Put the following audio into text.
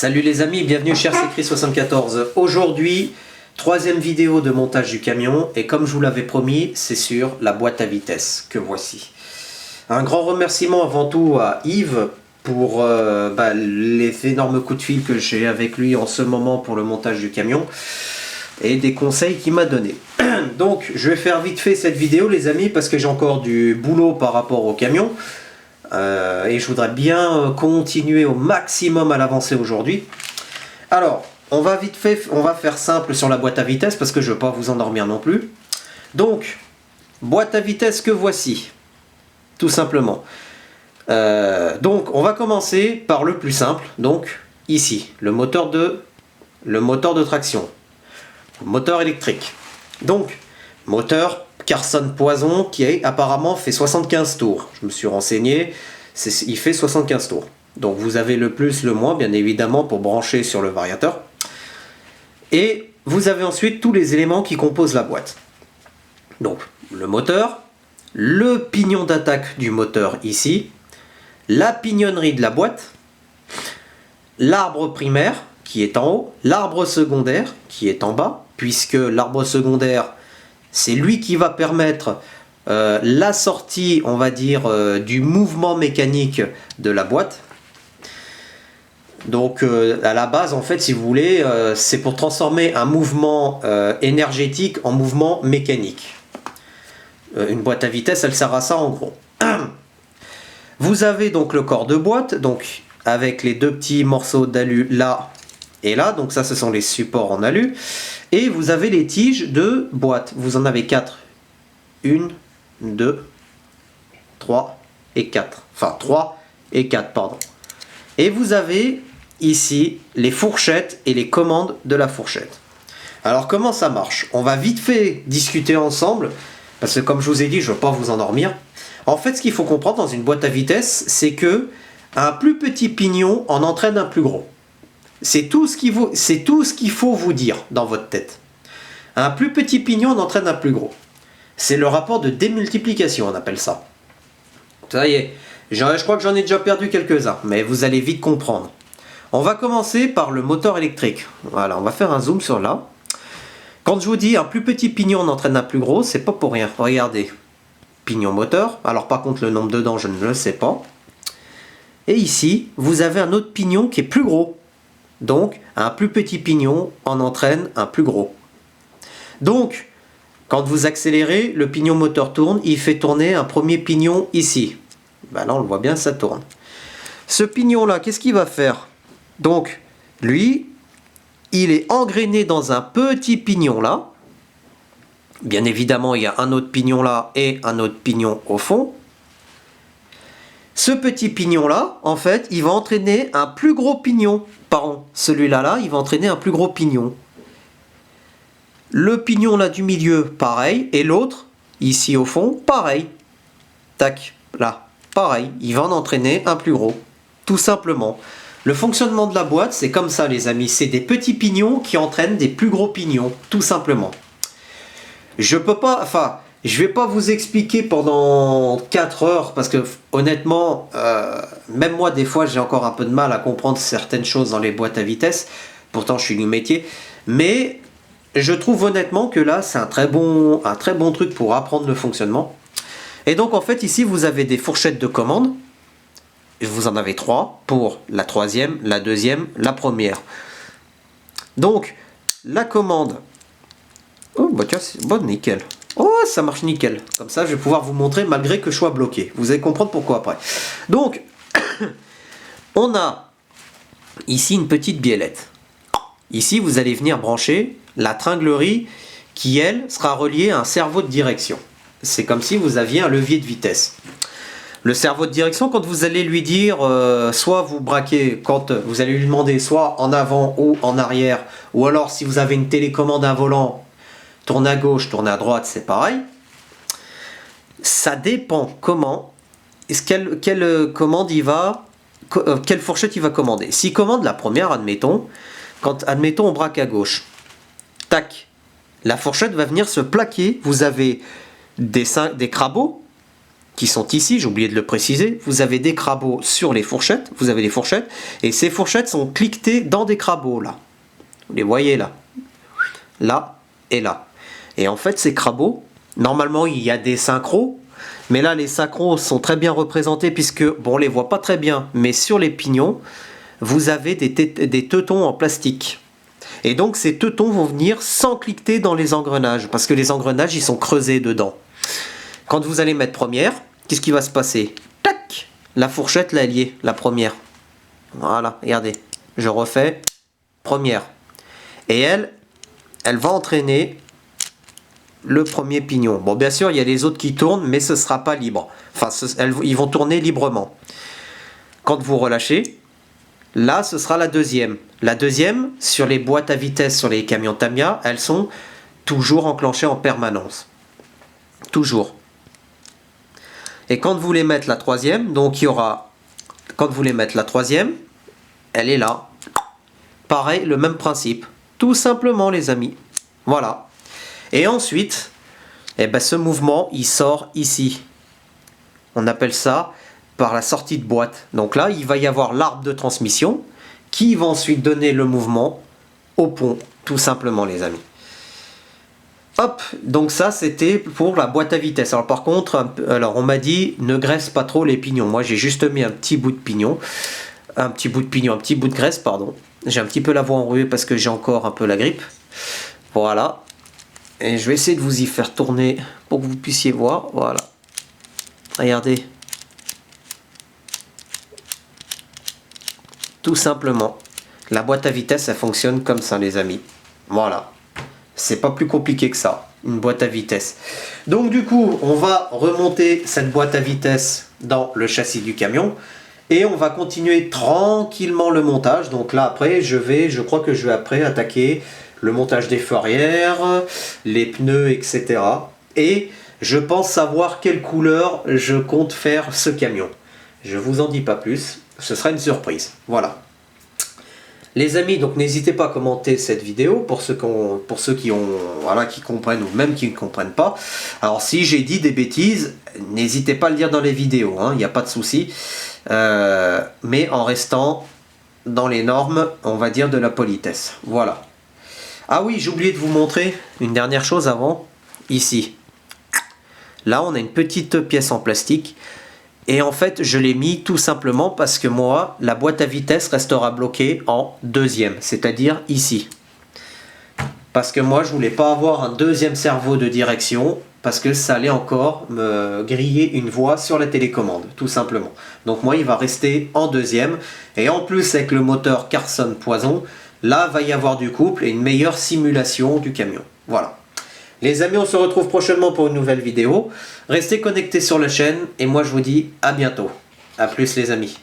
Salut les amis, bienvenue chez RCCris74. Aujourd'hui, troisième vidéo de montage du camion et comme je vous l'avais promis, c'est sur la boîte à vitesse que voici. Un grand remerciement avant tout à Yves pour les énormes coups de fil que j'ai avec lui en ce moment pour le montage du camion et des conseils qu'il m'a donné. Donc je vais faire vite fait cette vidéo les amis parce que j'ai encore du boulot par rapport au camion. Et je voudrais bien continuer au maximum à l'avancer aujourd'hui. Alors, on va faire simple sur la boîte à vitesse parce que je ne veux pas vous endormir non plus. Donc, boîte à vitesse que voici, tout simplement. Donc, on va commencer par le plus simple. Donc, ici, le moteur de traction, moteur électrique. Donc, moteur Carson Poison qui apparemment fait 75 tours. Je me suis renseigné, il fait 75 tours. Donc vous avez le plus, le moins, bien évidemment, pour brancher sur le variateur. Et vous avez ensuite tous les éléments qui composent la boîte. Donc le moteur, le pignon d'attaque du moteur ici, la pignonnerie de la boîte, l'arbre primaire qui est en haut, l'arbre secondaire qui est en bas, puisque l'arbre secondaire c'est lui qui va permettre la sortie, on va dire, du mouvement mécanique de la boîte. Donc à la base, en fait, si vous voulez, c'est pour transformer un mouvement énergétique en mouvement mécanique. Une boîte à vitesse, elle sert à ça en gros. Vous avez donc le corps de boîte, donc avec les deux petits morceaux d'alu là et là, donc ça ce sont les supports en alu. Et vous avez les tiges de boîte. Vous en avez 4. 1, 2, 3 et 4. Enfin 3 et 4, pardon. Et vous avez ici les fourchettes et les commandes de la fourchette. Alors comment ça marche? On va vite fait discuter ensemble, parce que comme je vous ai dit, je ne veux pas vous endormir. En fait, ce qu'il faut comprendre dans une boîte à vitesse, c'est que un plus petit pignon en entraîne un plus gros. C'est tout ce qu'il faut vous dire dans votre tête. Un plus petit pignon en entraîne un plus gros. C'est le rapport de démultiplication, on appelle ça. Ça y est, je crois que j'en ai déjà perdu quelques-uns, mais vous allez vite comprendre. On va commencer par le moteur électrique. Voilà, on va faire un zoom sur là. Quand je vous dis un plus petit pignon en entraîne un plus gros, c'est pas pour rien. Regardez, pignon moteur. Alors par contre, le nombre dedans, je ne le sais pas. Et ici, vous avez un autre pignon qui est plus gros. Donc, un plus petit pignon en entraîne un plus gros. Donc, quand vous accélérez, le pignon moteur tourne, il fait tourner un premier pignon ici. Ben là, on le voit bien, ça tourne. Ce pignon-là, qu'est-ce qu'il va faire? Donc, lui, il est engrainé dans un petit pignon là. Bien évidemment, il y a un autre pignon là et un autre pignon au fond. Ce petit pignon-là, en fait, il va entraîner un plus gros pignon. Pardon, celui-là, il va entraîner un plus gros pignon. Le pignon là du milieu, pareil. Et l'autre, ici au fond, pareil. Tac, là, pareil. Il va en entraîner un plus gros. Tout simplement. Le fonctionnement de la boîte, c'est comme ça, les amis. C'est des petits pignons qui entraînent des plus gros pignons. Tout simplement. Je vais pas vous expliquer pendant 4 heures parce que honnêtement, même moi des fois j'ai encore un peu de mal à comprendre certaines choses dans les boîtes à vitesse. Pourtant je suis du métier. Mais je trouve honnêtement que là c'est un très bon truc pour apprendre le fonctionnement. Et donc en fait ici vous avez des fourchettes de commande. Vous en avez 3 pour la troisième, la deuxième, la première. Donc la commande. Oh bah tiens, c'est bon, nickel. Oh, ça marche nickel. Comme ça, je vais pouvoir vous montrer malgré que je sois bloqué. Vous allez comprendre pourquoi après. Donc, on a ici une petite biellette. Ici, vous allez venir brancher la tringlerie qui, elle, sera reliée à un cerveau de direction. C'est comme si vous aviez un levier de vitesse. Le cerveau de direction, quand vous allez lui dire, soit vous braquez, quand vous allez lui demander soit en avant ou en arrière, ou alors si vous avez une télécommande, un volant, tourne à gauche, tourne à droite, c'est pareil. Ça dépend comment, quelle fourchette il va commander. S'il commande la première, admettons, admettons on braque à gauche, tac, la fourchette va venir se plaquer. Vous avez des crabauds qui sont ici, j'ai oublié de le préciser. Vous avez des crabots sur les fourchettes, vous avez des fourchettes, et ces fourchettes sont cliquetées dans des crabots, là. Vous les voyez là. Là et là. Et en fait, ces crabots, normalement, il y a des synchros, mais là, les synchros sont très bien représentés, puisque, bon, on les voit pas très bien, mais sur les pignons, vous avez des teutons en plastique. Et donc, ces teutons vont venir sans cliqueter dans les engrenages, parce que les engrenages, ils sont creusés dedans. Quand vous allez mettre première, qu'est-ce qui va se passer? Tac! La fourchette, là, elle y est, la première. Voilà, regardez. Je refais première. Et elle va entraîner le premier pignon. Bon, bien sûr, il y a les autres qui tournent, mais ce ne sera pas libre. Enfin, ils vont tourner librement. Quand vous relâchez, là, ce sera la deuxième. La deuxième, sur les boîtes à vitesse, sur les camions Tamiya, elles sont toujours enclenchées en permanence. Toujours. Et quand vous voulez mettre la troisième, donc il y aura, quand vous voulez mettre la troisième, elle est là. Pareil, le même principe. Tout simplement, les amis. Voilà. Et ensuite, eh ben, ce mouvement, il sort ici. On appelle ça par la sortie de boîte. Donc là, il va y avoir l'arbre de transmission qui va ensuite donner le mouvement au pont. Tout simplement, les amis. Hop, donc ça c'était pour la boîte à vitesse. Alors par contre, on m'a dit ne graisse pas trop les pignons. Moi j'ai juste mis un petit bout de pignon, un petit bout de graisse, pardon. J'ai un petit peu la voix enrouée parce que j'ai encore un peu la grippe. Voilà. Et je vais essayer de vous y faire tourner pour que vous puissiez voir. Voilà. Regardez. Tout simplement. La boîte à vitesse, elle fonctionne comme ça, les amis. Voilà. C'est pas plus compliqué que ça, une boîte à vitesse. Donc du coup, on va remonter cette boîte à vitesse dans le châssis du camion et on va continuer tranquillement le montage. Donc là après, je crois que je vais après attaquer le montage des feux arrière, les pneus, etc. Et je pense savoir quelle couleur je compte faire ce camion. Je vous en dis pas plus, ce sera une surprise. Voilà. Les amis, donc n'hésitez pas à commenter cette vidéo pour ceux qui comprennent ou même qui ne comprennent pas. Alors si j'ai dit des bêtises, n'hésitez pas à le dire dans les vidéos, il n'y a pas de souci. Mais en restant dans les normes, on va dire, de la politesse. Voilà. Ah oui, j'ai oublié de vous montrer une dernière chose avant. Ici. Là, on a une petite pièce en plastique. Et en fait, je l'ai mis tout simplement parce que moi, la boîte à vitesse restera bloquée en deuxième, c'est-à-dire ici. Parce que moi, je voulais pas avoir un deuxième cerveau de direction, parce que ça allait encore me griller une voie sur la télécommande, tout simplement. Donc moi, il va rester en deuxième. Et en plus, avec le moteur Carson Poison, là, va y avoir du couple et une meilleure simulation du camion. Voilà. Les amis, on se retrouve prochainement pour une nouvelle vidéo. Restez connectés sur la chaîne et moi je vous dis à bientôt. A plus les amis.